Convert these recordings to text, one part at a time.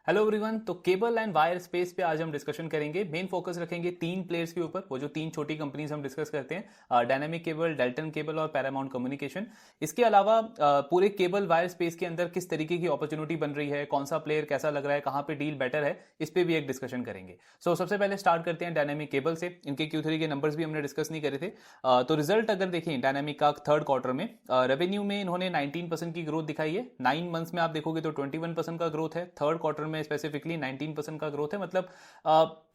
Hello everyone. तो cable and wire space पे आज हम डिस्कशन करेंगे। मेन फोकस रखेंगे तीन प्लेयर्स के ऊपर, वो जो तीन छोटी कंपनीज हम डिस्कस करते हैं, डायनामिक केबल, डेल्टन केबल और पैरामाउंट कम्युनिकेशन। इसके अलावा पूरे केबल वायर स्पेस के अंदर किस तरीके की अपॉर्चुनिटी बन रही है, कौन सा प्लेयर कैसा लग रहा है, कहाँ पे डील बेटर है, इस पे भी एक डिस्कशन करेंगे। सबसे पहले स्टार्ट करते हैं डायनामिक केबल से। इनके Q3 के नंबर्स भी हमने डिस्कस नहीं करे थे। तो रिजल्ट अगर देखें डायनामिक का थर्ड क्वार्टर में, रेवेन्यू में इन्होंने 19% की ग्रोथ दिखाई है। 9 मंथ्स में आप देखोगे तो 21% का ग्रोथ है। थर्ड क्वार्टर में स्पेसिफिकली 19% का ग्रोथ है। मतलब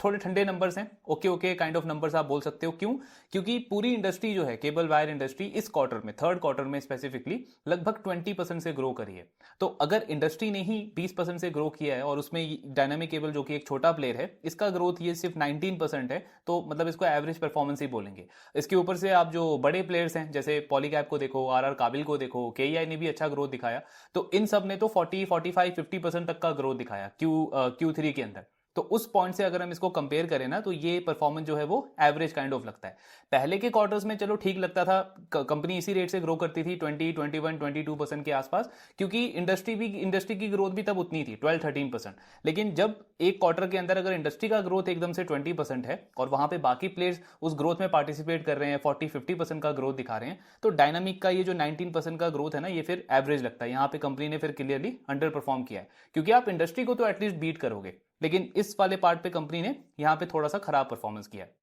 थोड़े ठंडे नंबर्स हैं, okay okay kind of numbers आप बोल सकते हो। क्यों? क्योंकि पूरी इंडस्ट्री जो है केबल वायर इंडस्ट्री इस क्वार्टर में, थर्ड क्वार्टर में स्पेसिफिकली लगभग 20% से ग्रो करी है। तो अगर इंडस्ट्री ने ही 20% से ग्रो किया है और उसमें डायनामिक केबल जो कि एक छोटा प्लेयर है, इसका ग्रोथ ये सिर्फ 19% है, तो मतलब इसको एवरेज परफॉर्मेंस ही बोलेंगे। इसके ऊपर से आप जो बड़े प्लेयर्स हैं जैसे पॉलीकैब को देखो, आर काबिल को देखो, केईआई ने भी अच्छा ग्रोथ दिखाया। तो इन सब ने तो 40, 45, 50% तक का ग्रोथ दिखाया Q3 के अंदर। तो उस पॉइंट से अगर हम इसको कंपेयर करें ना, तो ये परफॉर्मेंस जो है वो एवरेज काइंड ऑफ लगता है। पहले के क्वार्टर्स में चलो ठीक लगता था, कंपनी इसी रेट से ग्रो करती थी 20, 21, 22% के आसपास, क्योंकि इंडस्ट्री की ग्रोथ भी तब उतनी थी 12-13%। लेकिन जब एक क्वार्टर के अंदर अगर इंडस्ट्री का ग्रोथ एकदम से 20% है और वहां पे बाकी प्लेयर्स उस ग्रोथ में पार्टिसिपेट कर रहे हैं, 40-50% का ग्रोथ दिखा रहे हैं, तो डायनामिक का ये जो 19% का ग्रोथ है ना, ये फिर एवरेज लगता है। यहाँ पे कंपनी ने फिर क्लियरली अंडर परफॉर्म किया है, क्योंकि आप इंडस्ट्री को तो एटलीस्ट बीट करोगे, लेकिन इस वाले पार्ट पे कंपनी ने यहाँ पे थोड़ा सा खराब परफॉर्मेंस किया है।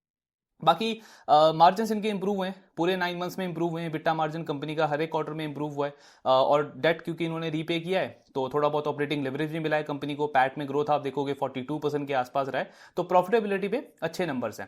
बाकी मार्जिन इनके इंप्रूव हुए हैं, पूरे 9 मंथ्स में इंप्रूव हुए हैं। बिट्टा मार्जिन कंपनी का हर एक क्वार्टर में इंप्रूव हुआ है, और डेट क्योंकि इन्होंने रीपे किया है तो थोड़ा बहुत ऑपरेटिंग लेवरेज भी मिला है कंपनी को। पैट में ग्रोथ आप देखोगे 42% के आसपास रहा है, तो प्रॉफिटेबिलिटी पे अच्छे नंबर्स हैं।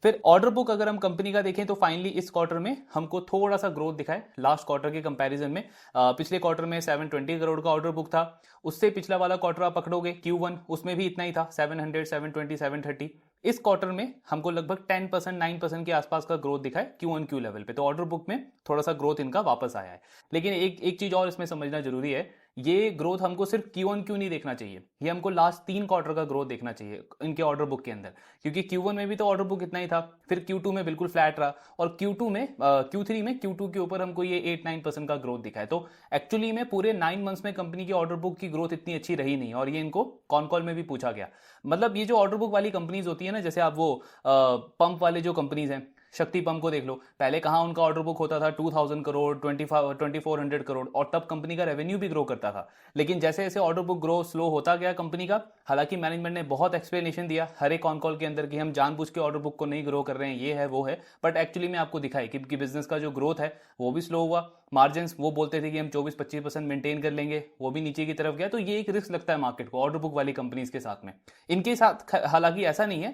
फिर ऑर्डर बुक अगर हम कंपनी का देखें तो फाइनली इस क्वार्टर में हमको थोड़ा सा ग्रोथ दिखा है लास्ट क्वार्टर के कंपैरिजन में। पिछले क्वार्टर में 720 करोड़ का ऑर्डर बुक था। उससे पिछला वाला क्वार्टर आप पकड़ोगे Q1, उसमें भी इतना ही था, 700, 720, 730। इस क्वार्टर में हमको लगभग 10%, 9% के आसपास का ग्रोथ दिखा है Q1Q लेवल पे। तो ऑर्डर बुक में थोड़ा सा ग्रोथ इनका वापस आया है। लेकिन एक चीज और इसमें समझना जरूरी है, ये ग्रोथ हमको सिर्फ Q1Q नहीं देखना चाहिए, ये हमको लास्ट 3 क्वार्टर का ग्रोथ देखना चाहिए इनके ऑर्डर बुक के अंदर। क्योंकि Q1 में भी तो ऑर्डर बुक इतना ही था, फिर Q2 में बिल्कुल फ्लैट रहा, और Q3 में Q2 के ऊपर हमको ये 8-9% का ग्रोथ दिखा है। तो एक्चुअली में पूरे 9 मंथ्स में कंपनी की ऑर्डर बुक की ग्रोथ इतनी अच्छी रही नहीं, और ये इनको कॉन कॉल में भी पूछा गया। मतलब ये जो ऑर्डर बुक वाली कंपनीज होती है ना, जैसे आप वो पंप वाले जो कंपनीज हैं, शक्ति पंप को देख लो, पहले कहाँ उनका ऑर्डर बुक होता था 2000 करोड़, 2400 करोड़, और तब कंपनी का रेवेन्यू भी ग्रो करता था। लेकिन जैसे जैसे ऑर्डर बुक ग्रो स्लो होता गया कंपनी का, हालांकि मैनेजमेंट ने बहुत एक्सप्लेनेशन दिया हर एक कॉन कॉल के अंदर कि हम जानबूझ के ऑर्डर बुक को नहीं ग्रो कर रहे हैं, ये है वो है, बट एक्चुअली में आपको दिखाई कि बिजनेस का जो ग्रोथ है वो भी स्लो हुआ। मार्जिन वो बोलते थे कि हम 24-25% मेंटेन कर लेंगे, वो भी नीचे की तरफ गया। तो ये एक रिस्क लगता है मार्केट को ऑर्डर बुक वाली कंपनीज के साथ में। इनके साथ हालांकि ऐसा नहीं है,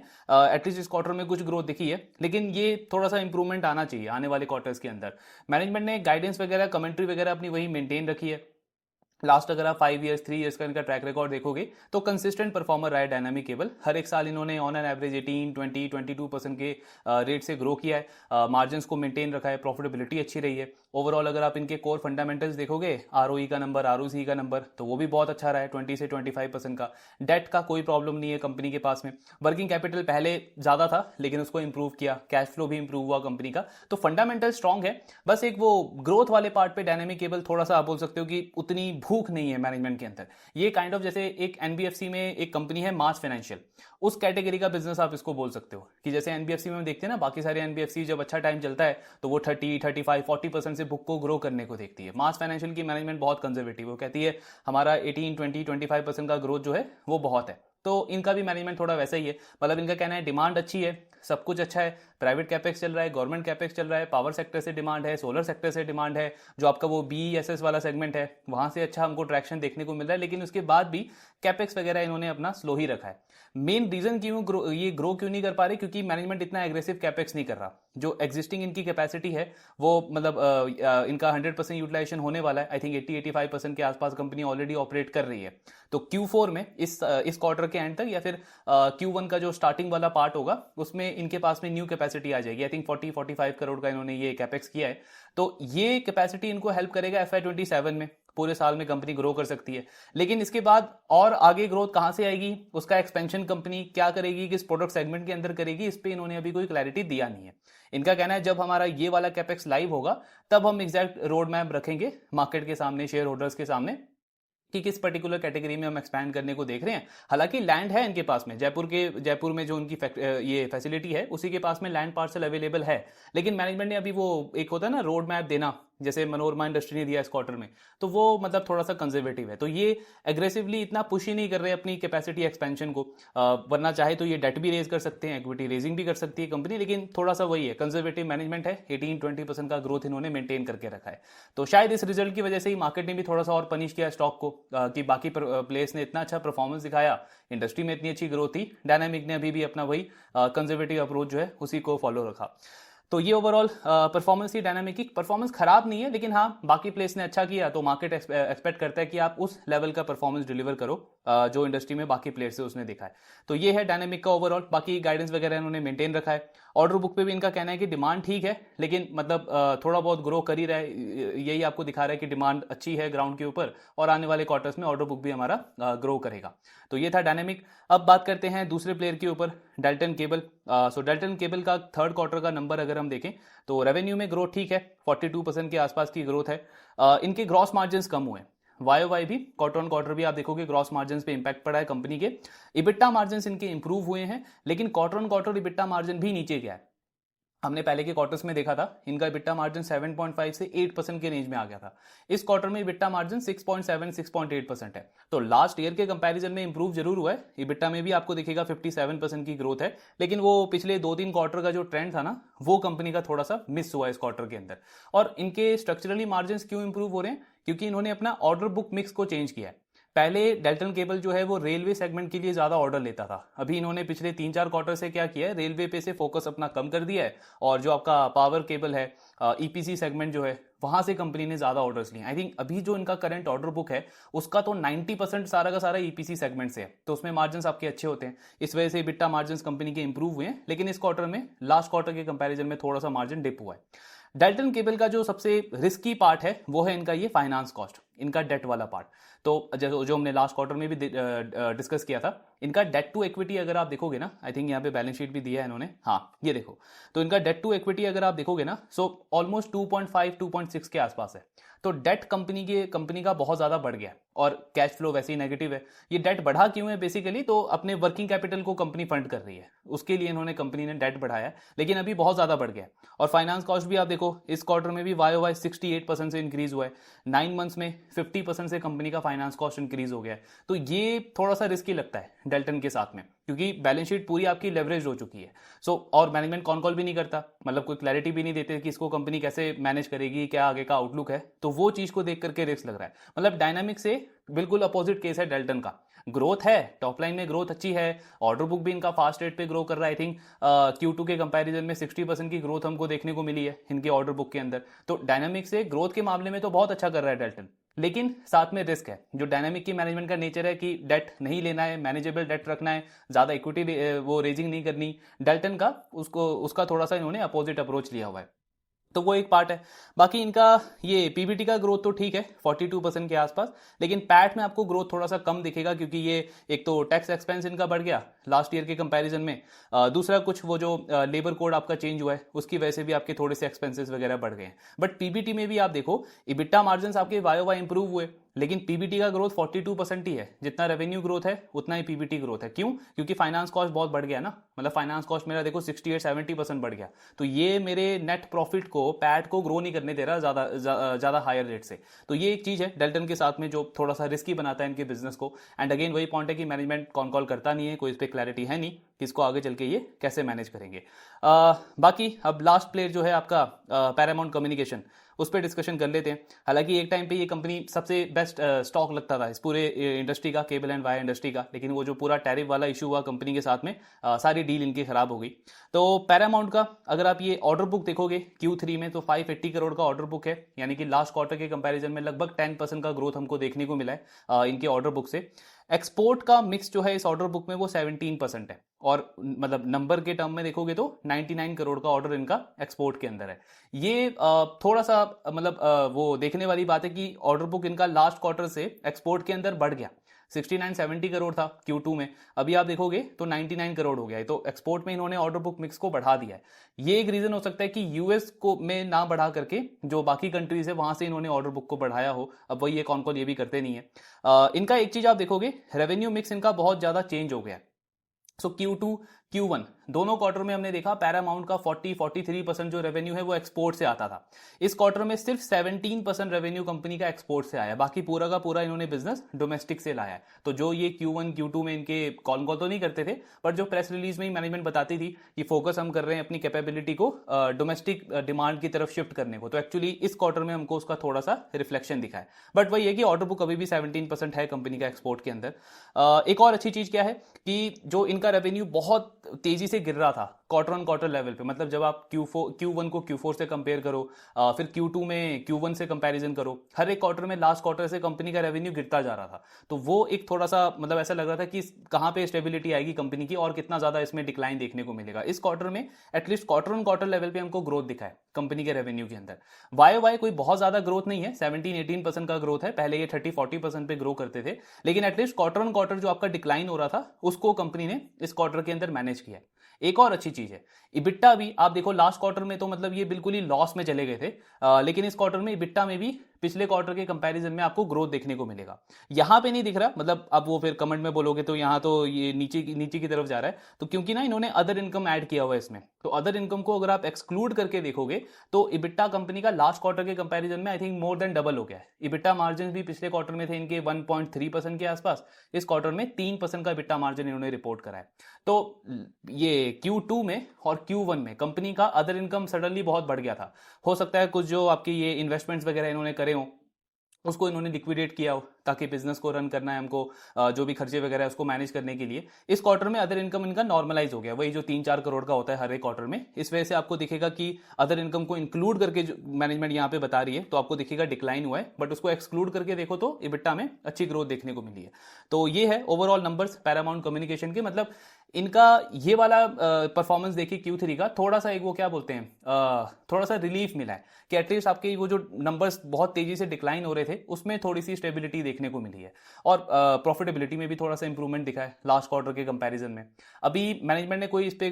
एटलीस्ट इस क्वार्टर में कुछ ग्रोथ दिखी है, लेकिन ये थोड़ा सा इंप्रूवमेंट आना चाहिए आने वाले क्वार्टर्स के अंदर। मैनेजमेंट ने गाइडेंस वगैरह, कमेंट्री वगैरह अपनी वही मेंटेन रखी है। लास्ट अगर आप 5 ईयर्स, 3 ईयर्स का इनका ट्रैक रिकॉर्ड देखोगे तो कंसिस्टेंट परफॉर्मर रहा है डायनामिक केबल। हर एक साल इन्होंने ऑन एन एवरेज 18, 20, 22% के रेट से ग्रो किया है, मार्जिन को मेंटेन रखा है, प्रॉफिटेबिलिटी अच्छी रही है। ओवरऑल अगर आप इनके कोर फंडामेंटल्स देखोगे, आरओई का नंबर, आरओसी का नंबर, तो वो भी बहुत अच्छा रहा है, 20 से 25% का। डेट का कोई प्रॉब्लम नहीं है कंपनी के पास में। वर्किंग कैपिटल पहले ज्यादा था लेकिन उसको इंप्रूव किया, कैश फ्लो भी इंप्रूव हुआ कंपनी का। तो फंडामेंटल स्ट्रांग है। बस एक वो ग्रोथ वाले पार्ट पे डायनामिक केबल थोड़ा सा आप बोल सकते हो कि उतनी भूख नहीं है मैनेजमेंट के अंदर। ये काइंड ऑफ जैसे एक एनबीएफसी में एक कंपनी है मास फाइनेंशियल, उस कैटेगरी का बिजनेस आप इसको बोल सकते हो। कि जैसे एनबीएफसी में हम देखते हैं ना, बाकी सारे एनबीएफसी जब अच्छा टाइम चलता है तो वो 30, 35, 40% से बुक को ग्रो करने को देखती है। मास फाइनेंशियल की मैनेजमेंट बहुत कंजर्वेटिव, वो कहती है हमारा 18, 20, 25% का ग्रोथ जो है वो बहुत है। तो इनका भी मैनेजमेंट थोड़ा वैसा ही है। मतलब इनका कहना है डिमांड अच्छी है, सब कुछ अच्छा है, प्राइवेट कैपेक्स चल रहा है, गवर्नमेंट कैपेक्स चल रहा है, पावर सेक्टर से डिमांड है, सोलर सेक्टर से डिमांड है, जो आपका वो बीईएसएस वाला सेगमेंट है वहां से अच्छा हमको ट्रैक्शन देखने को मिल रहा है। लेकिन उसके बाद भी कैपेक्स वगैरह इन्होंने अपना स्लो ही रखा है। मेन रीजन क्यों ये ग्रो क्यों नहीं कर पा रहे, क्योंकि मैनेजमेंट इतना एग्रेसिव कैपेक्स नहीं कर रहा। जो एग्जिस्टिंग इनकी कैपेसिटी है वो मतलब इनका 100% यूटिलाइजेशन होने वाला है। आई थिंक 80-85% के आसपास कंपनी ऑलरेडी ऑपरेट कर रही है। तो Q4 में इस क्वार्टर के एंड तक या फिर Q1 का जो स्टार्टिंग वाला पार्ट होगा उसमें इनके पास में न्यू कैपेसिटी आ जाएगी। आई थिंक 40-45 करोड़ का इन्होंने ये कैपेक्स किया है। तो ये कैपेसिटी इनको हेल्प करेगा FY27 में, पूरे साल में कंपनी ग्रो कर सकती है। लेकिन इसके बाद और आगे ग्रोथ कहां से आएगी, उसका एक्सपेंशन कंपनी क्या करेगी, किस प्रोडक्ट सेगमेंट के अंदर करेगी, इस पे इन्होंने अभी कोई क्लैरिटी दिया नहीं है। इनका कहना है जब हमारा ये वाला कैपेक्स लाइव होगा तब हम एग्जैक्ट रोड मैप रखेंगे मार्केट के सामने, शेयर होल्डर्स के सामने, कि किस पर्टिकुलर कैटेगरी में हम एक्सपैंड करने को देख रहे हैं। हालांकि लैंड है इनके पास में, जयपुर में जो उनकी ये फैसिलिटी है उसी के पास में लैंड पार्सल अवेलेबल है, लेकिन मैनेजमेंट ने अभी वो एक होता है ना रोड मैप देना, जैसे मनोरमा इंडस्ट्री ने दिया इस क्वार्टर में, तो वो मतलब थोड़ा सा कंजर्वेटिव है, तो ये एग्रेसिवली इतना पुश ही नहीं कर रहे अपनी कैपेसिटी एक्सपेंशन को। वरना चाहे तो ये डेट भी रेज कर सकते हैं, इक्विटी रेजिंग भी कर सकती है कंपनी, लेकिन थोड़ा सा वही है, कंजर्वेटिव मैनेजमेंट है, 18-20% का ग्रोथ इन्होंने मेंटेन करके रखा है। तो शायद इस रिजल्ट की वजह से ही मार्केट ने भी थोड़ा सा और पनिश किया स्टॉक को, कि बाकी प्लेयर्स ने इतना अच्छा परफॉर्मेंस दिखाया, इंडस्ट्री में इतनी अच्छी ग्रोथ थी, डायनामिक ने अभी भी अपना वही कंजर्वेटिव अप्रोच जो है उसी को फॉलो रखा। तो ये ओवरऑल परफॉर्मेंस थी डायनामिक की। परफॉर्मेंस खराब नहीं है, लेकिन हाँ बाकी प्लेस ने अच्छा किया तो मार्केट एक्सपेक्ट करता है कि आप उस लेवल का परफॉर्मेंस डिलीवर करो जो इंडस्ट्री में बाकी प्लेयर से उसने देखा है। तो ये है डायनामिक का ओवरऑल, बाकी गाइडेंस वगैरह इन्होंने मेंटेन रखा है। ऑर्डर बुक पे भी इनका कहना है कि डिमांड ठीक है, लेकिन मतलब थोड़ा बहुत ग्रो कर ही रहा है, यही आपको दिखा रहा है कि डिमांड अच्छी है ग्राउंड के ऊपर, और आने वाले क्वार्टर्स में ऑर्डर बुक भी हमारा ग्रो करेगा। तो ये था डायनामिक। अब बात करते हैं दूसरे प्लेयर के ऊपर, डेल्टन केबल। सो डेल्टन केबल का थर्ड क्वार्टर का नंबर अगर हम देखें तो रेवेन्यू में ग्रोथ ठीक है, 42% के आसपास की ग्रोथ है। इनके ग्रॉस मार्जिन कम हुए, वाई भी क्वार्टर ऑन क्वार्टर भी आप देखोगे ग्रॉस मार्जिन पे इंपैक्ट पड़ा है कंपनी के। इबिट्टा मार्जिन इनके इंप्रूव हुए हैं, लेकिन quarter on quarter EBITDA margin भी नीचे गया है। हमने पहले के क्वार्टर्स में देखा था इनका इबिट्टा मार्जिन 7.5 से 8% के रेंज में आ गया था। इस क्वार्टर में इबिट्टा मार्जिन 6.7-6.8% है, तो लास्ट ईयर के कंपैरिजन में इंप्रूव जरूर हुआ है। इबिट्टा में भी आपको दिखेगा 57% की ग्रोथ है, लेकिन वो पिछले 2-3 क्वार्टर का जो ट्रेंड था ना, वो कंपनी का थोड़ा सा मिस हुआ इस क्वार्टर के अंदर। और इनके स्ट्रक्चरली मार्जिन क्यों इंप्रूव हो रहे हैं? क्योंकि इन्होंने अपना ऑर्डर बुक मिक्स को चेंज किया है। पहले डेल्टन केबल जो है वो रेलवे सेगमेंट के लिए ज्यादा ऑर्डर लेता था, अभी इन्होंने पिछले 3-4 क्वार्टर से क्या किया है, रेलवे पे से फोकस अपना कम कर दिया है, और जो आपका पावर केबल है, ईपीसी सेगमेंट जो है, वहां से कंपनी ने ज्यादा ऑर्डर्स लिए। आई थिंक अभी जो इनका करंट ऑर्डर बुक है उसका तो 90% सारा का सारा ईपीसी सेगमेंट से है, तो उसमें मार्जिन आपके अच्छे होते हैं, इस वजह से बिट्टा मार्जिन कंपनी के इंप्रूव हुए हैं। लेकिन इस क्वार्टर में लास्ट क्वार्टर के कंपेरिजन में थोड़ा सा मार्जिन डिप हुआ है। डेल्टन केबल का जो सबसे रिस्की पार्ट है वो है इनका ये फाइनेंस कॉस्ट, इनका डेट वाला पार्ट। तो जो हमने लास्ट क्वार्टर में भी डिस्कस किया था, इनका डेट टू इक्विटी अगर आप देखोगे ना, आई थिंक यहाँ पे बैलेंस शीट भी दिया है इन्होंने, हाँ ये देखो, तो इनका डेट टू इक्विटी अगर आप देखोगे ना, सो ऑलमोस्ट 2.5-2.6 के आसपास है। तो डेट कंपनी का बहुत ज्यादा बढ़ गया है, और कैश फ्लो वैसे ही नेगेटिव है। ये डेट बढ़ा क्यों है? बेसिकली तो अपने वर्किंग कैपिटल को कंपनी फंड कर रही है, उसके लिए इन्होंने कंपनी ने डेट बढ़ाया, लेकिन अभी बहुत ज्यादा बढ़ गया है। और फाइनेंस कॉस्ट भी आप देखो, इस क्वार्टर में भी वाई 68% से इंक्रीज हुआ है, 9 मंथ्स में 50% से कंपनी का फाइनेंस कॉस्ट इंक्रीज हो गया है। तो ये थोड़ा सा रिस्की लगता है डेल्टन के साथ में, क्योंकि बैलेंस शीट पूरी आपकी लेवरेज हो चुकी है। और मैनेजमेंट कॉन कॉल भी नहीं करता, मतलब कोई क्लैरिटी भी नहीं देते कि इसको कंपनी कैसे मैनेज करेगी, क्या आगे का आउटलुक है, तो वो चीज को देख करके रिस्क लग रहा है। मतलब डायनामिक से बिल्कुल अपोजिट केस है डेल्टन का। ग्रोथ है, टॉप लाइन में ग्रोथ अच्छी है, ऑर्डर बुक भी इनका फास्ट रेट पे ग्रो कर रहा है। आई थिंक Q2 के कंपैरिजन में 60% की ग्रोथ हमको देखने को मिली है इनके ऑर्डर बुक के अंदर। तो डायनामिक से ग्रोथ के मामले में तो बहुत अच्छा कर रहा है डेल्टन, लेकिन साथ में रिस्क है। जो डायनामिक की मैनेजमेंट का नेचर है कि डेट नहीं लेना है, मैनेजेबल डेट रखना है, ज्यादा इक्विटी वो रेजिंग नहीं करनी, डेल्टन का उसका थोड़ा सा इन्होंने अपोजिट अप्रोच लिया हुआ है। तो वो एक पार्ट है। बाकी इनका ये पीबीटी का ग्रोथ तो ठीक है 42% के आसपास, लेकिन पैट में आपको ग्रोथ थोड़ा सा कम दिखेगा, क्योंकि ये एक तो टैक्स एक्सपेंस इनका बढ़ गया लास्ट ईयर के कंपैरिजन में, दूसरा कुछ वो जो लेबर कोड आपका चेंज हुआ है उसकी वजह से भी आपके थोड़े से एक्सपेंसेस वगैरह बढ़ गए हैं। बट पीबीटी में भी आप देखो, इबिट्टा मार्जिन आपके वाई इंप्रूव हुए, लेकिन पीबीटी का ग्रोथ 42% ही है, जितना रेवेन्यू ग्रोथ है उतना ही पीबीटी ग्रोथ है। क्यों? क्योंकि फाइनेंस कॉस्ट बहुत बढ़ गया ना, मतलब फाइनेंस कॉस्ट मेरा देखो 68-70% बढ़ गया, तो ये मेरे नेट प्रॉफिट को, पैट को ग्रो नहीं करने दे रहा ज्यादा हायर रेट से। तो ये एक चीज है डेल्टन के साथ में जो थोड़ा सा रिस्की बनाता है इनके बिजनेस को। एंड अगेन वही पॉइंट है कि मैनेजमेंट कॉन कॉल करता नहीं है, कोई इस पर क्लैरिटी है नहीं कि इसको आगे चल के ये कैसे मैनेज करेंगे। बाकी अब लास्ट प्लेयर जो है आपका पैरामाउंट कम्युनिकेशन, उस पर डिस्कशन कर लेते हैं। हालांकि एक टाइम पे ये कंपनी सबसे बेस्ट स्टॉक लगता था इस पूरे इंडस्ट्री का, केबल एंड वायर इंडस्ट्री का, लेकिन वो जो पूरा टैरिफ वाला इशू हुआ कंपनी के साथ में, सारी डील इनकी खराब हो गई। तो पैरामाउंट का अगर आप ये ऑर्डर बुक देखोगे Q3 में, तो 580 करोड़ का ऑर्डर बुक है, यानी कि लास्ट क्वार्टर के कंपैरिजन में लगभग 10% का ग्रोथ हमको देखने को मिला है इनके ऑर्डर बुक से। एक्सपोर्ट का मिक्स जो है इस ऑर्डर बुक में वो 17% है, और मतलब नंबर के टर्म में देखोगे तो 99 करोड़ का ऑर्डर इनका एक्सपोर्ट के अंदर है। ये थोड़ा सा मतलब वो देखने वाली बात है कि ऑर्डर बुक इनका लास्ट क्वार्टर से एक्सपोर्ट के अंदर बढ़ गया, 69-70 करोड़ था Q2 में, अभी आप देखोगे तो 99 करोड़ हो गया है। तो एक्सपोर्ट में इन्होंने ऑर्डर बुक मिक्स को बढ़ा दिया है। ये एक रीजन हो सकता है कि यूएस को में ना बढ़ा करके जो बाकी कंट्रीज है वहां से इन्होंने ऑर्डर बुक को बढ़ाया हो। अब वही एक ऑन कॉल ये भी करते नहीं है। इनका एक चीज आप देखोगे, रेवेन्यू मिक्स इनका बहुत ज्यादा चेंज हो गया है। सो Q2 Q1 दोनों क्वार्टर में हमने देखा पैरामाउंट का 43% जो रेवेन्यू है वो एक्सपोर्ट से आता था। इस क्वार्टर में सिर्फ 17% रेवेन्यू कंपनी का एक्सपोर्ट से आया, बाकी पूरा का पूरा इन्होंने बिजनेस डोमेस्टिक से लाया है। तो जो ये Q1 Q2 में इनके कॉल तो नहीं करते थे, पर जो प्रेस रिलीज में ही मैनेजमेंट बताती थी कि फोकस हम कर रहे हैं अपनी कैपेबिलिटी को डोमेस्टिक डिमांड की तरफ शिफ्ट करने को, तो एक्चुअली इस क्वार्टर में हमको उसका थोड़ा सा रिफ्लेक्शन दिखा है। बट वही है कि ऑर्डर बुक अभी भी 17% है कंपनी का एक्सपोर्ट के अंदर। एक और अच्छी चीज क्या है कि जो इनका रेवेन्यू बहुत तेजी से गिर रहा था क्वार्टर ऑन क्वार्टर लेवल पे, मतलब जब आप Q1 को Q4 से कंपेयर करो, फिर Q2 में Q1 से कंपैरिजन करो, हर एक क्वार्टर में लास्ट क्वार्टर से कंपनी का रेवेन्यू गिरता जा रहा था। तो वो एक थोड़ा सा मतलब ऐसा लग रहा था कि कहां पे स्टेबिलिटी आएगी कंपनी की और कितना ज्यादा इसमें डिक्लाइन देखने को मिलेगा। इस क्वार्टर में at least quarter on quarter level पे हमको ग्रोथ दिखा है कंपनी के रेवेन्यू के अंदर। वाई कोई बहुत ज्यादा ग्रोथ नहीं है, 17-18% का ग्रोथ है, पहले ये 30-40% पे ग्रो करते थे, लेकिन एटलीस्ट क्वार्टर ऑन क्वार्टर जो आपका डिक्लाइन हो रहा था उसको कंपनी ने इस क्वार्टर के अंदर मैनेज किया है। एक और अच्छी चीज है, इबिट्टा भी आप देखो लास्ट क्वार्टर में तो मतलब ये बिल्कुल ही लॉस में चले गए थे, लेकिन इस क्वार्टर में इबिट्टा में भी पिछले क्वार्टर के कंपैरिजन में आपको ग्रोथ देखने को मिलेगा। यहां पे नहीं दिख रहा, मतलब अब वो फिर कमेंट में बोलोगे तो यहां तो ये नीचे की तरफ जा रहा है, तो क्योंकि ना इन्होंने अदर इनकम ऐड किया हुआ है इसमें, तो अदर इनकम को अगर आप एक्सक्लूड करके देखोगे तो इबिट्टा कंपनी का लास्ट क्वार्टर के कंपैरिजन में I think more than double हो गया है। इबिट्टा मार्जिन भी पिछले क्वार्टर में थे इनके 1.3% के आसपास, इस क्वार्टर में 3% का इबिट्टा मार्जिन इन्होंने रिपोर्ट करा है। तो ये Q2 में और Q1 में कंपनी का अदर इनकम सडनली बहुत बढ़ गया था। हो सकता है कुछ जो आपकी ये इन्वेस्टमेंट्स वगैरह इन्होंने करे हो उसको इन्होंने लिक्विडेट किया हो, ताकि बिजनेस को रन करना है हमको, जो भी खर्चे वगैरह है उसको मैनेज करने के लिए। इस क्वार्टर में अदर इनकम इनका नॉर्मलाइज हो गया, वही जो 3-4 करोड़ का होता है हर एक क्वार्टर में। इस वजह से आपको दिखेगा कि अदर इनकम को इंक्लूड करके जो मैनेजमेंट यहाँ पे बता रही है तो आपको दिखेगा डिक्लाइन हुआ है, बट उसको एक्सक्लूड करके देखो तो इबिट्टा में अच्छी ग्रोथ देखने को मिली है। तो ये है ओवरऑल नंबर्स पैरामाउंट कम्युनिकेशन के। मतलब इनका ये वाला परफॉर्मेंस देखिए Q3 का, थोड़ा सा एक वो क्या बोलते हैं, थोड़ा सा रिलीफ मिला है कि एटलीस्ट आपके वो जो नंबर्स बहुत तेजी से डिक्लाइन हो रहे थे उसमें थोड़ी सी स्टेबिलिटी देखने को मिली है, और प्रॉफिटेबिलिटी में भी थोड़ा सा इंप्रूवमेंट दिखा है लास्ट क्वार्टर के कंपैरिजन में। अभी मैनेजमेंट ने कोई इस पे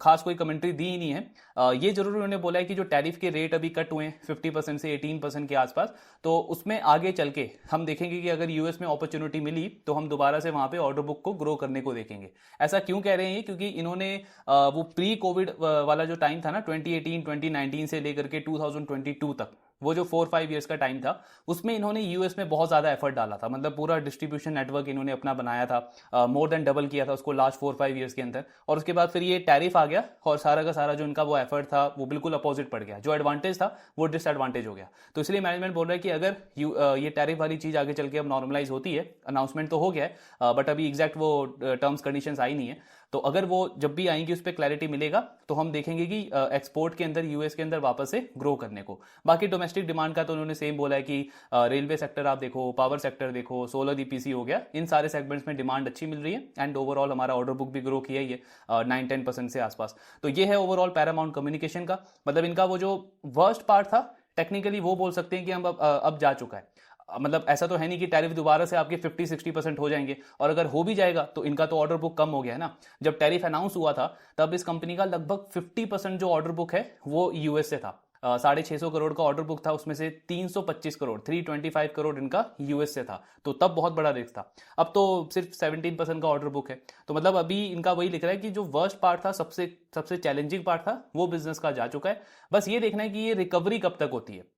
खास कोई कमेंट्री दी ही नहीं है। ये जरूर उन्होंने बोला है कि जो टैरिफ के रेट अभी कट हुए हैं 50% से 18% के आसपास, तो उसमें आगे चल के हम देखेंगे कि अगर यूएस में अपॉर्चुनिटी मिली तो हम दोबारा से वहां पे ऑर्डर बुक को ग्रो करने को देखेंगे। ऐसा क्यों कह रहे हैं, क्योंकि इन्होंने वो प्री कोविड वाला जो टाइम था ना 2018-2019 से लेकर के 2022 तक, वो जो 4-5 ईयर्स का टाइम था उसमें इन्होंने यूएस में बहुत ज्यादा एफर्ट डाला था, मतलब पूरा डिस्ट्रीब्यूशन नेटवर्क इन्होंने अपना बनाया था, मोर देन डबल किया था उसको लास्ट 4-5 ईयर्स के अंदर। और उसके बाद फिर ये टैरिफ आ गया और सारा का सारा जो इनका वो एफर्ट था वो बिल्कुल अपोजिट पड़ गया, जो एडवांटेज था वो डिसएडवांटेज हो गया। तो इसलिए मैनेजमेंट बोल रहा है कि अगर ये टैरिफ वाली चीज आगे चल के अब नॉर्मलाइज होती है, अनाउंसमेंट तो हो गया है बट अभी एग्जैक्ट वो टर्म्स कंडीशंस आई नहीं है, तो अगर वो जब भी आएंगी उस पर क्लैरिटी मिलेगा तो हम देखेंगे कि एक्सपोर्ट के अंदर यूएस के अंदर वापस से ग्रो करने को। बाकी डोमेस्टिक डिमांड का तो उन्होंने सेम बोला है कि रेलवे सेक्टर आप देखो, पावर सेक्टर देखो, सोलर ईपीसी हो गया, इन सारे सेगमेंट्स में डिमांड अच्छी मिल रही है, एंड ओवरऑल हमारा ऑर्डर बुक भी ग्रो किया ही है 9-10% से आसपास। तो ये है ओवरऑल पैरामाउंट कम्युनिकेशन का। मतलब इनका वो जो वर्स्ट पार्ट था टेक्निकली वो बोल सकते हैं कि हम अब जा चुका है। मतलब ऐसा तो है नहीं कि टैरिफ दोबारा से आपके 50-60% हो जाएंगे, और अगर हो भी जाएगा तो इनका तो ऑर्डर बुक कम हो गया है ना। जब टैरिफ अनाउंस हुआ था तब इस कंपनी का लगभग 50% जो ऑर्डर बुक है वो यूएस से था। 650 करोड़ का ऑर्डर बुक था, उसमें से 325 करोड़ 325 करोड़ इनका यूएस से था, तो तब बहुत बड़ा रिस्क था। अब तो सिर्फ 17% का ऑर्डर बुक है। तो मतलब अभी इनका वही लिख रहा है कि जो वर्स्ट पार्ट था, सबसे चैलेंजिंग पार्ट था, वो बिजनेस का जा चुका है। बस ये देखना है कि ये रिकवरी कब तक होती है,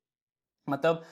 मतलब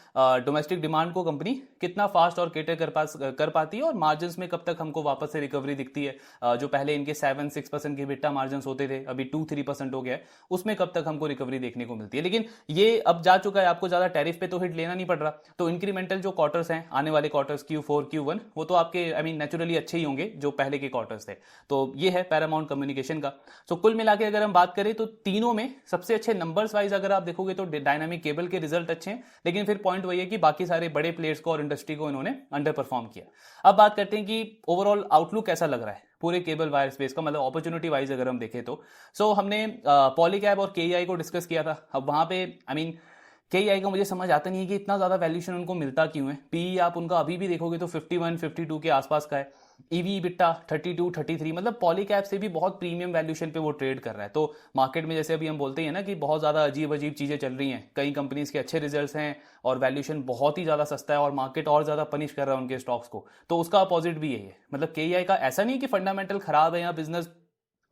डोमेस्टिक डिमांड को कंपनी कितना फास्ट और केटर कर पाती है, और मार्जिन्स में कब तक हमको वापस से रिकवरी दिखती है। जो पहले इनके 7-6% के बिट्टा मार्जिन्स होते थे अभी 2-3% हो गया है, उसमें कब तक हमको रिकवरी देखने को मिलती है। लेकिन ये अब जा चुका है, आपको ज्यादा टैरिफ पे तो हिट लेना नहीं पड़ रहा, तो इंक्रीमेंटल जो क्वार्टर्स हैं आने वाले क्वार्टर्स Q4 Q1 वो तो आपके नेचुरली अच्छे ही होंगे जो पहले के क्वार्टर्स थे। तो ये है पैरामाउंट कम्युनिकेशन का। सो कुल मिला के अगर हम बात करें तो तीनों में सबसे अच्छे नंबर्स वाइज अगर आप देखोगे तो डायनामिक केबल के रिजल्ट अच्छे हैं, लेकिन फिर पॉइंट वही है कि बाकी सारे बड़े प्लेयर्स को और इंडस्ट्री को इन्होंने अंडर परफॉर्म किया। अब बात करते हैं कि ओवरऑल आउटलुक कैसा लग रहा है पूरे केबल वायर स्पेस का, मतलब अपॉर्चुनिटी वाइज अगर हम देखें तो। हमने पॉलीकैब और केईआई को डिस्कस किया था। अब वहां पे KEI का मुझे समझ आता नहीं है कि इतना ज़्यादा वैल्यूएशन उनको मिलता क्यों है। पी आप उनका अभी भी देखोगे तो 51 52 के आसपास का है। ईवी बिट्टा 32 33, मतलब पॉलीकैप से भी बहुत प्रीमियम वैल्यूएशन पे वो ट्रेड कर रहा है। तो मार्केट में जैसे अभी हम बोलते हैं ना कि बहुत ज़्यादा अजीब अजीब चीज़ें चल रही हैं, कई कंपनीज के अच्छे रिजल्ट्स हैं और वैल्यूएशन बहुत ही ज़्यादा सस्ता है और मार्केट और ज़्यादा पनिश कर रहा है उनके स्टॉक्स को, तो उसका अपोजिट भी यही है। मतलब KEI का ऐसा नहीं कि फंडामेंटल खराब है या बिजनेस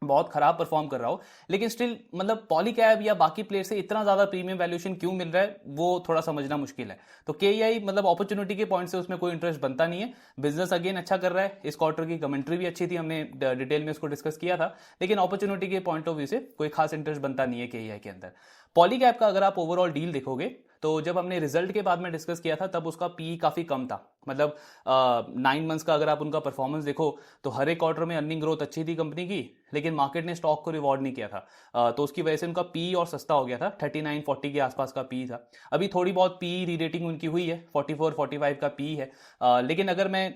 बहुत खराब परफॉर्म कर रहा हो, लेकिन स्टिल मतलब पॉलीकैब या बाकी प्लेयर से इतना ज्यादा प्रीमियम वैल्यूएशन क्यों मिल रहा है वो थोड़ा समझना मुश्किल है। तो KEI मतलब अपॉर्चुनिटी के पॉइंट से उसमें कोई इंटरेस्ट बनता नहीं है। बिजनेस अगेन अच्छा कर रहा है, इस क्वार्टर की कमेंट्री भी अच्छी थी, हमने डिटेल में इसको डिस्कस किया था, लेकिन अपॉर्चुनिटी के पॉइंट ऑफ व्यू से कोई खास इंटरेस्ट बनता नहीं है KEI के अंदर। पॉलीकैब का अगर आप ओवरऑल डील देखोगे तो जब हमने रिजल्ट के बाद में डिस्कस किया था तब उसका पी काफी कम था। मतलब 9 मंथ्स का अगर आप उनका परफॉर्मेंस देखो तो हर एक क्वार्टर में अर्निंग ग्रोथ अच्छी थी कंपनी की, लेकिन मार्केट ने स्टॉक को रिवॉर्ड नहीं किया था। तो उसकी वजह से उनका पी और सस्ता हो गया था, 39 40 के आसपास का पी था। अभी थोड़ी बहुत पी री रेटिंग उनकी हुई है, 44 45 का पी है। लेकिन अगर मैं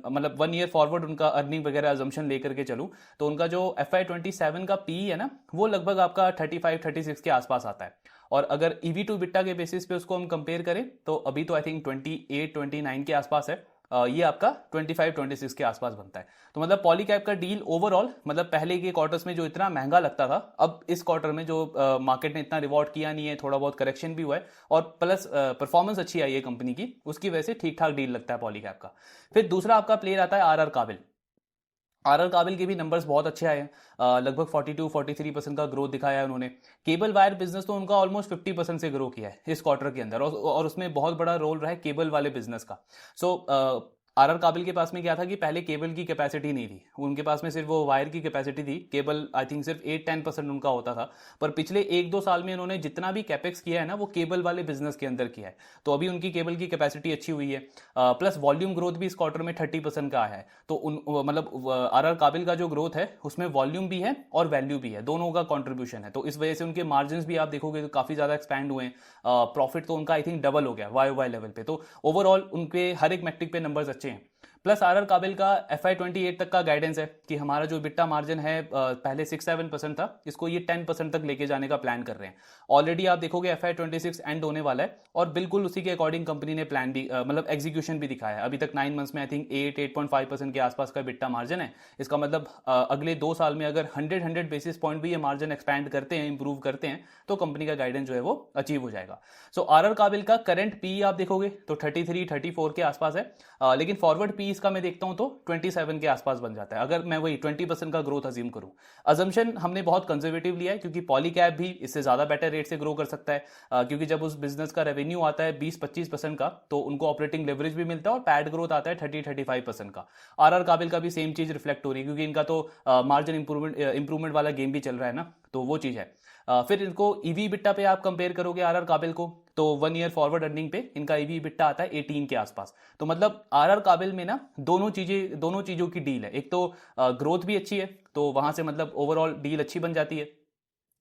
मतलब 1 ईयर फॉरवर्ड उनका अर्निंग वगैरह अजम्पशन लेकर के चलूँ तो उनका जो FY27 का पी है ना वो लगभग आपका 35 36 के आसपास आता है। और अगर ईवी टू बिट्टा के बेसिस पे उसको हम कंपेयर करें तो अभी तो आई थिंक 28 29 के आसपास है, ये आपका 25 26 के आसपास बनता है। तो मतलब पॉलीकैब का डील ओवरऑल मतलब पहले के क्वार्टर्स में जो इतना महंगा लगता था, अब इस क्वार्टर में जो मार्केट ने इतना रिवॉर्ड किया नहीं है, थोड़ा बहुत करेक्शन भी हुआ है और प्लस परफॉर्मेंस अच्छी आई है कंपनी की, उसकी वजह से ठीक ठाक डील लगता है पॉलीकैब का। फिर दूसरा आपका प्लेयर आता है RR काबिल। RR काबिल के भी नंबर्स बहुत अच्छे आए हैं, लगभग 42 43% का ग्रोथ दिखाया है उन्होंने। केबल वायर बिजनेस तो उनका ऑलमोस्ट 50% से ग्रो किया है इस क्वार्टर के अंदर, और उसमें बहुत बड़ा रोल रहा है केबल वाले बिजनेस का। सो RR काबिल के पास में क्या था कि पहले केबल की कैपेसिटी नहीं थी उनके पास में, सिर्फ वो वायर की कैपेसिटी थी। केबल आई थिंक सिर्फ 8-10% उनका होता था, पर पिछले 1-2 साल में उन्होंने जितना भी कैपेक्स किया है ना वो केबल वाले बिजनेस के अंदर किया है। तो अभी उनकी केबल की कैपेसिटी अच्छी हुई है, प्लस वॉल्यूम ग्रोथ भी इस क्वार्टर में 30% का आया है। तो मतलब RR काबिल का जो ग्रोथ है उसमें वॉल्यूम भी है और वैल्यू भी है, दोनों का कॉन्ट्रीब्यूशन है। तो इस वजह से उनके मार्जिन भी आप देखोगे तो काफी ज्यादा एक्सपैंड हुए हैं। प्रॉफिट तो उनका आई थिंक डबल हो गया YOY लेवल पे। तो ओवरऑल उनके हर एक मैट्रिक पे नंबर्स अच्छे हैं। प्लस RR काबिल का FY28 तक का गाइडेंस है कि हमारा जो बिट्टा मार्जिन है पहले 6-7% था, इसको ये 10% तक लेके जाने का प्लान कर रहे हैं। ऑलरेडी आप देखोगे FY26 एंड होने वाला है और बिल्कुल उसी के अकॉर्डिंग कंपनी ने प्लान भी मतलब एग्जीक्यूशन भी दिखाया है। अभी तक 9 मंथ्स में आई थिंक 8-8.5% के आसपास का बिट्टा मार्जिन है। इसका मतलब अगले 2 साल में अगर 100 बेसिस पॉइंट भी ये मार्जिन एक्सपैंड करते हैं, इंप्रूव करते हैं, तो कंपनी का गाइडेंस जो है वो अचीव हो जाएगा। सो RR काबिल का करंट पी आप देखोगे तो 33 34 के आसपास है, लेकिन फॉरवर्ड पी इसका मैं देखता हूं तो 27 के आसपास बन जाता है अगर मैं वही 20% का ग्रोथ अज्यूम करूं। अजम्पशन हमने बहुत कंजर्वेटिव लिया है क्योंकि पॉलीकैब भी इससे ज्यादा बेटर रेट से ग्रो कर सकता है, क्योंकि जब उस बिजनेस का रेवेन्यू आता है 20-25% का तो उनको ऑपरेटिंग लेवरेज भी मिलता है और पैड ग्रोथ आता है 30-35% का। RR काबिल का भी सेम चीज रिफ्लेक्ट हो रही है क्योंकि इनका तो मार्जिन इंप्रूवमेंट वाला गेम भी चल रहा है ना, तो वो चीज है। फिर इनको ईवी बिट्टा पे आप कंपेयर करोगे RR काबिल को तो 1 ईयर फॉरवर्ड अर्निंग पे इनका ईवी बिट्टा आता है 18 के आसपास। तो मतलब RR काबिल में ना दोनों चीजों की डील है, एक तो ग्रोथ भी अच्छी है तो वहां से मतलब ओवरऑल डील अच्छी बन जाती है।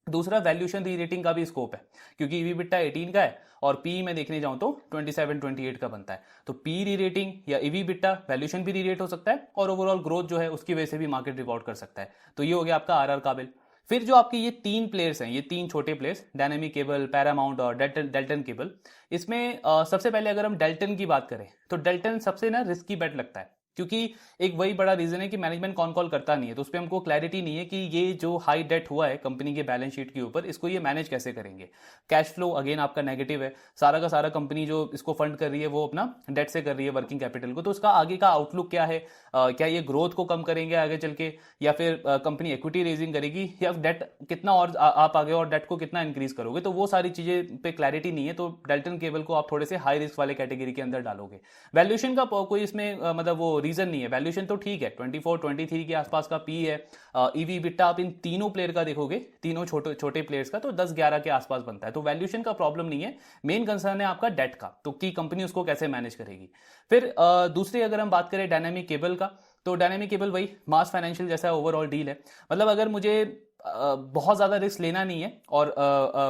दूसरा वैल्यूएशन री रेटिंग का भी स्कोप है क्योंकि ईवी बिट्टा 18 का है और पी में देखने जाऊं तो 27-28 का बनता है। तो पी री रेटिंग या ईवी बिट्टा वैल्यूएशन भी री रेट हो सकता है और ओवरऑल ग्रोथ जो है उसकी वजह से भी मार्केट रिवॉर्ड कर सकता है। तो ये हो गया आपका RR काबिल। फिर जो आपके ये 3 प्लेयर्स हैं, ये 3 छोटे प्लेयर्स, डायनेमिक केबल, पैरामाउंट और डेल्टन केबल, इसमें सबसे पहले अगर हम डेल्टन की बात करें तो डेल्टन सबसे ना रिस्की बेट लगता है क्योंकि एक वही बड़ा रीजन है कि मैनेजमेंट कॉल करता नहीं है, तो उस पर हमको क्लैरिटी नहीं है कि ये जो हाई डेट हुआ है कंपनी के बैलेंस शीट के ऊपर इसको ये मैनेज कैसे करेंगे। कैश फ्लो अगेन आपका नेगेटिव है, सारा का सारा कंपनी जो इसको फंड कर रही है वो अपना डेट से कर रही है वर्किंग कैपिटल को। तो उसका आगे का आउटलुक क्या है, क्या ये ग्रोथ को कम करेंगे आगे चल के, या फिर कंपनी इक्विटी रेजिंग करेगी, या डेट कितना और आप आगे और डेट को कितना इंक्रीज करोगे, तो वो सारी चीजें पे क्लैरिटी नहीं है। तो डेल्टन केबल को आप थोड़े से हाई रिस्क वाले कैटेगरी के अंदर डालोगे। वैल्यूएशन का कोई इसमें मतलब वो रीजन नहीं है, वैल्यूएशन तो ठीक है 24-23 के आसपास का पी है। ईवी बिट्टा आप इन तीनों प्लेयर का देखोगे, तीनों छोटे प्लेयर्स का, तो 10-11 के आसपास बनता है। तो वैल्यूएशन का प्रॉब्लम नहीं है, मेन कंसर्न है आपका डेट का, तो की कंपनी उसको कैसे मैनेज करेगी। फिर दूसरी अगर हम बात करें डायनामिक केबल का, तो डायनामिक केबल वही मास फाइनेंशियल जैसा ओवरऑल डील है। मतलब अगर मुझे बहुत ज़्यादा रिस्क लेना नहीं है और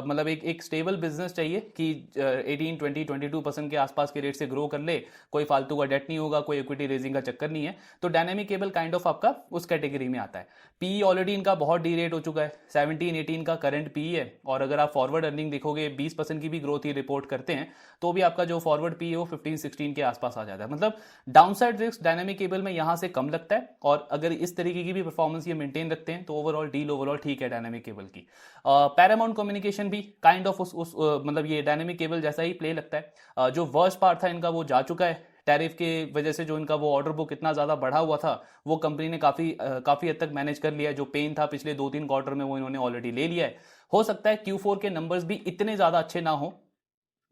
मतलब एक स्टेबल बिजनेस चाहिए कि 18, 20, 22% के आसपास के रेट से ग्रो कर ले, कोई फालतू का डेट नहीं होगा, कोई इक्विटी रेजिंग का चक्कर नहीं है। तो डायनेमिक केबल काइंड ऑफ आपका उस कैटेगरी में आता है। पी ऑलरेडी इनका बहुत डी रेट हो चुका है, 17, 18 का करंट पी है, और अगर आप फॉरवर्ड अर्निंग देखोगे 20% की भी ग्रोथ ही रिपोर्ट करते हैं, तो भी आपका जो फॉरवर्ड पी है वो 15, 16 के आसपास आ जाता है। मतलब डाउनसाइड रिस्क डायनेमिक केबल में यहां से कम लगता है, और अगर इस तरीके की भी परफॉर्मेंस ये मेंटेन रखते हैं तो ओवरऑल डील ओवरऑल ठीक है डायनेमिक केबल की। पैरामाउंट कम्युनिकेशन भी काइंड ऑफ उस मतलब ये डायनेमिक केबल जैसा ही प्ले लगता है। जो वर्स्ट पार्ट था इनका वो जा चुका है, टैरिफ के वजह से जो इनका वो ऑर्डर बुक इतना ज्यादा बढ़ा हुआ था वो कंपनी ने काफी हद तक मैनेज कर लिया है। जो पेन था पिछले 2-3 क्वार्टर में वो इन्होंने ऑलरेडी ले लिया है। हो सकता है Q4 के नंबर्स भी इतने ज्यादा अच्छे ना हो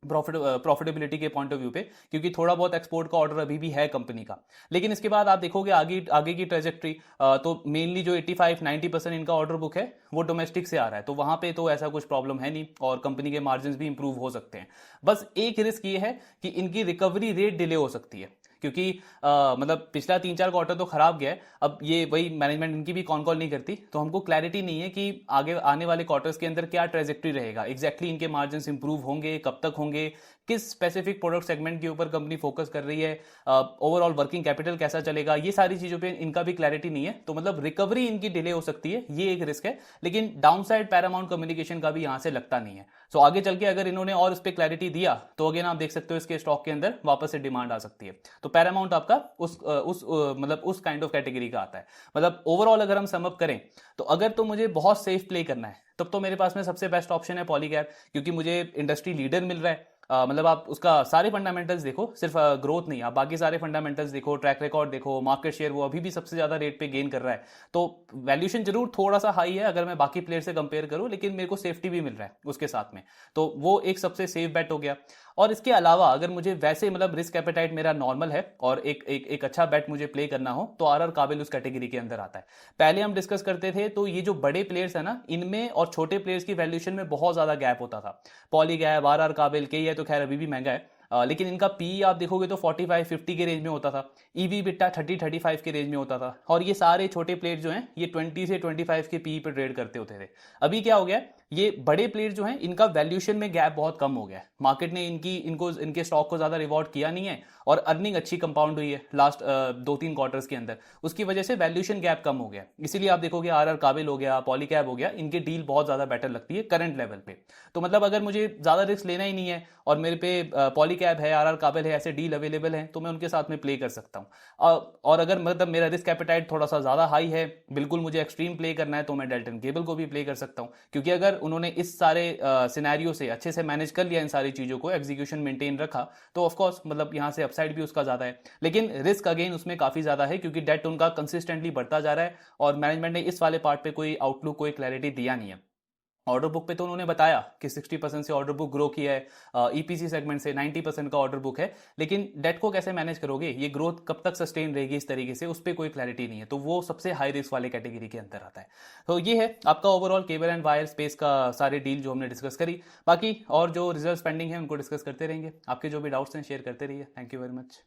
प्रॉफिटेबिलिटी के पॉइंट ऑफ व्यू पे, क्योंकि थोड़ा बहुत एक्सपोर्ट का ऑर्डर अभी भी है कंपनी का। लेकिन इसके बाद आप देखोगे आगे की ट्रेजेक्ट्री, तो मेनली जो 85-90% इनका ऑर्डर बुक है वो डोमेस्टिक से आ रहा है, तो वहां पे तो ऐसा कुछ प्रॉब्लम है नहीं और कंपनी के मार्जिन भी इंप्रूव हो सकते हैं। बस एक रिस्क ये है कि इनकी रिकवरी रेट डिले हो सकती है, क्योंकि मतलब पिछला 3-4 क्वार्टर तो खराब गया है। अब ये वही मैनेजमेंट इनकी भी कॉल नहीं करती, तो हमको क्लैरिटी नहीं है कि आगे आने वाले क्वार्टर्स के अंदर क्या ट्रेजेक्ट्री रहेगा, एग्जैक्टली इनके मार्जिन इंप्रूव होंगे, कब तक होंगे, किस स्पेसिफिक प्रोडक्ट सेगमेंट के ऊपर कंपनी फोकस कर रही है, ओवरऑल वर्किंग कैपिटल कैसा चलेगा, ये सारी चीजों पे इनका भी क्लैरिटी नहीं है। तो मतलब रिकवरी इनकी डिले हो सकती है, ये एक रिस्क है। लेकिन डाउनसाइड पैरामाउंट कम्युनिकेशन का भी यहां से लगता नहीं है। सो आगे चल के अगर इन्होंने और इस पे क्लैरिटी दिया तो अगेन आप देख सकते हो इसके स्टॉक के अंदर वापस से डिमांड आ सकती है। तो पैरामाउंट आपका मतलब उस काइंड ऑफ कैटेगरी का आता है। मतलब ओवरऑल अगर हम समअप करें तो अगर तो मुझे बहुत सेफ प्ले करना है तब तो मेरे पास में सबसे बेस्ट ऑप्शन है पॉलीकैब, क्योंकि मुझे इंडस्ट्री लीडर मिल रहा है। मतलब आप उसका सारे फंडामेंटल्स देखो, सिर्फ ग्रोथ नहीं, आप बाकी सारे फंडामेंटल्स देखो, ट्रैक रिकॉर्ड देखो, मार्केट शेयर वो अभी भी सबसे ज्यादा रेट पे गेन कर रहा है। तो वैल्यूएशन जरूर थोड़ा सा हाई है अगर मैं बाकी प्लेयर से कंपेयर करूं, लेकिन मेरे को सेफ्टी भी मिल रहा है उसके साथ में, तो वो एक सबसे सेफ बेट हो गया। और इसके अलावा अगर मुझे वैसे मतलब रिस्क एपेटाइट मेरा नॉर्मल है और एक अच्छा बेट मुझे प्ले करना हो तो आरआर काबिल उस कैटेगरी के अंदर आता है। पहले हम डिस्कस करते थे तो ये जो बड़े प्लेयर्स है ना, इनमें और छोटे प्लेयर्स की वैल्यूएशन में बहुत ज्यादा गैप होता था। पॉलीकैब, आरआर काबिल के ये तो खैर अभी भी महंगा है, लेकिन इनका पी आप देखोगे तो 45-50 के रेंज में होता था, ईवी बिट्टा 30-35 के रेंज में होता था, और ये सारे छोटे प्लेयर जो हैं ये 20 से 25 के पी पे ट्रेड करते होते थे। अभी क्या हो गया, ये बड़े प्लेयर जो हैं इनका वैल्यूएशन में गैप बहुत कम हो गया है। मार्केट ने इनके स्टॉक को ज्यादा रिवॉर्ड किया नहीं है और अर्निंग अच्छी कंपाउंड हुई है लास्ट 2-3 क्वार्टर्स के अंदर, उसकी वजह से वैल्यूएशन गैप कम हो गया। इसीलिए आप देखोगे आरआर काबिल हो गया, पॉलीकैब हो गया, इनके डील बहुत ज्यादा बेटर लगती है करंट लेवल पे। तो मतलब अगर मुझे ज्यादा रिस्क लेना ही नहीं है और मेरे पे पॉलीकैब है, आरआर काबिल है, ऐसे डील अवेलेबल है, तो मैं उनके साथ में प्ले कर सकता हूँ। और अगर मतलब मेरा रिस्क एपेटाइट थोड़ा सा ज्यादा हाई है, बिल्कुल मुझे एक्सट्रीम प्ले करना है, तो मैं डेल्टन केबल को भी प्ले कर सकता हूँ, क्योंकि अगर उन्होंने इस सारे सिनेरियो से अच्छे से मैनेज कर लिया, इन सारी चीजों को एग्जीक्यूशन मेंटेन रखा, तो ऑफकोर्स मतलब यहां से अपसाइड भी उसका ज्यादा है। लेकिन रिस्क अगेन उसमें काफी ज्यादा है, क्योंकि डेट उनका कंसिस्टेंटली बढ़ता जा रहा है और मैनेजमेंट ने इस वाले पार्ट पे कोई आउटलुक, कोई क्लैरिटी दिया नहीं है। ऑर्डर बुक पे तो उन्होंने बताया कि 60% से ऑर्डर बुक ग्रो किया है, ईपीसी सेगमेंट से 90% का ऑर्डर बुक है, लेकिन डेट को कैसे मैनेज करोगे, ये ग्रोथ कब तक सस्टेन रहेगी इस तरीके से, उस पर कोई क्लैरिटी नहीं है। तो वो सबसे हाई रिस्क वाले कैटेगरी के अंदर आता है। तो ये है आपका overall cable and wire space का सारे डील जो हमने डिस्कस करी। बाकी और जो रिजल्ट पेंडिंग है उनको डिस्कस करते रहेंगे। आपके जो भी डाउट्स हैं शेयर करते रहिए। Thank you very much.